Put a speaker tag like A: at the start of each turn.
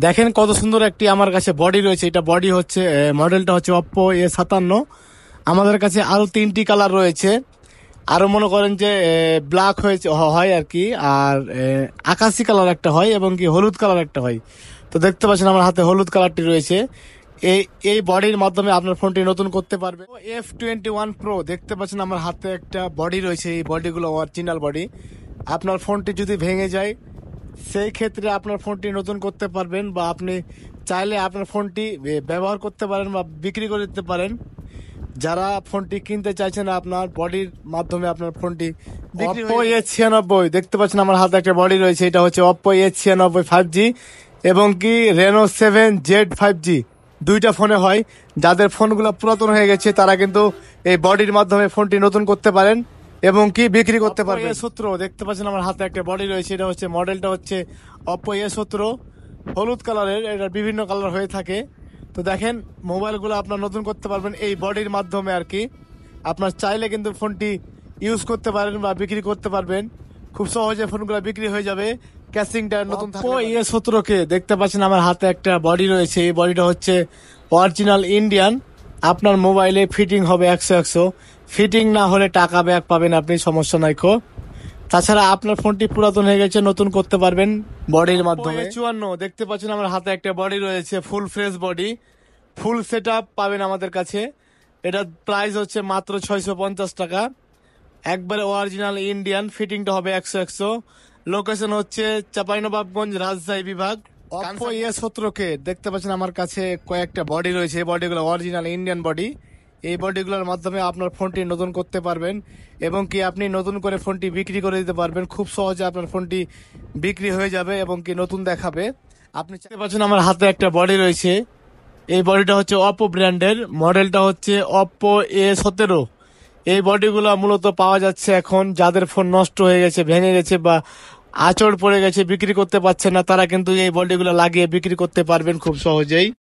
A: দেখেন কত সুন্দর একটি আমার কাছে বডি রয়েছে। এটা বডি হচ্ছে মডেলটা হচ্ছে Oppo A57। আমাদের কাছে আরো 3টি কালার রয়েছে। আরো মনে করেন যে ব্ল্যাক হয়েছে হয় আর কি, আর আকাশি কালার একটা হয় এবং কি হলুদ কালার একটা হয়। তো দেখতে পাচ্ছেন আমার হাতে হলুদ কালারটি রয়েছে। এই এই বডির মাধ্যমে আপনার ফোনটি নতুন করতে পারবে। F21 Pro দেখতে পাচ্ছেন আমার হাতে একটা বডি রয়েছে। এই বডিগুলো অরিজিনাল বডি। আপনার ফোনটি যদি ভেঙে যায় সেই ক্ষেত্রে আপনার ফোনটি নতুন করতে পারবেন, বা আপনি চাইলে আপনার ফোনটি ব্যবহার করতে পারেন বা বিক্রি করে দিতে পারেন। যারা ফোনটি কিনতে চাইছেন আপনার বডির মাধ্যমে আপনার ফোনটি Oppo A96 দেখতে পাচ্ছেন আমার হাতে একটা বডি রয়েছে। এটা হচ্ছে Oppo A96 5G এবং কি Reno 7Z 5G, দুইটা ফোনে হয়। যাদের ফোনগুলো পুরাতন হয়ে গেছে তারা কিন্তু এই বডির মাধ্যমে ফোনটি নতুন করতে পারেন এবং কি বিক্রি করতে পারবেন। Oppo A17 দেখতে পাচ্ছেন আমার হাতে একটা বডি রয়েছে। এটা হচ্ছে মডেলটা হচ্ছে Oppo A17, হলুদ কালারের। এটা বিভিন্ন কালার হয়ে থাকে। তো দেখেন মোবাইলগুলো আপনার নতুন করতে পারবেন এই বডির মাধ্যমে আর কি। আপনার চাইলে কিন্তু ফোনটি ইউজ করতে পারেন বা বিক্রি করতে পারবেন। খুব সহজে ফোনগুলো বিক্রি হয়ে যাবে। ক্যাসিংটা নতুন থাকবে। Oppo A17 দেখতে পাচ্ছেন আমার হাতে একটা বডি রয়েছে। এই বডিটা হচ্ছে অরিজিনাল ইন্ডিয়ান। আপনার মোবাইলে ফিটিং হবে 100/100। ফিটিং না হলে টাকা ব্যাক পাবেন আপনি, সমস্যা নাই কো। তাছাড়া আপনার ফোনটি পুরাতন হয়ে গেছে, নতুন করতে পারবেন বডির মাধ্যমে। Oppo A54 দেখতে পাচ্ছেন আমার হাতে একটা বডি রয়েছে, full fresh body, full set up পাবেন আমাদের কাছে। এটার প্রাইস হচ্ছে মাত্র 650 টাকা। একবারে অরিজিনাল ইন্ডিয়ান, ফিটিংটা হবে 100/100। লোকেশন হচ্ছে চাঁপাইনবাবগঞ্জ, রাজশাহী বিভাগ। Oppo A17 দেখতে পাচ্ছেন আমার কাছে কয়েকটা বডি রয়েছে। এই বডিগুলো অরিজিনাল ইন্ডিয়ান বডি। এই বডিগুলোর মাধ্যমে আপনার ফোনটি নতুন করতে পারবেন এবং কি আপনি নতুন করে ফোনটি বিক্রি করে দিতে পারবেন। খুব সহজে আপনার ফোনটি বিক্রি হয়ে যাবে এবং কি নতুন দেখাবে। আপনি দেখতে পাচ্ছেন আমার হাতে একটা বডি রয়েছে। এই বডিটা হচ্ছে Oppo ব্র্যান্ডের, মডেলটা হচ্ছে Oppo A17। এই বডিগুলো মূলত পাওয়া যাচ্ছে এখন যাদের ফোন নষ্ট হয়ে গেছে, ভেঙে গেছে বা আঁচড় পড়ে গেছে, বিক্রি করতে পারছে না, তারা কিন্তু এই বডিগুলো লাগিয়ে বিক্রি করতে পারবেন খুব সহজেই।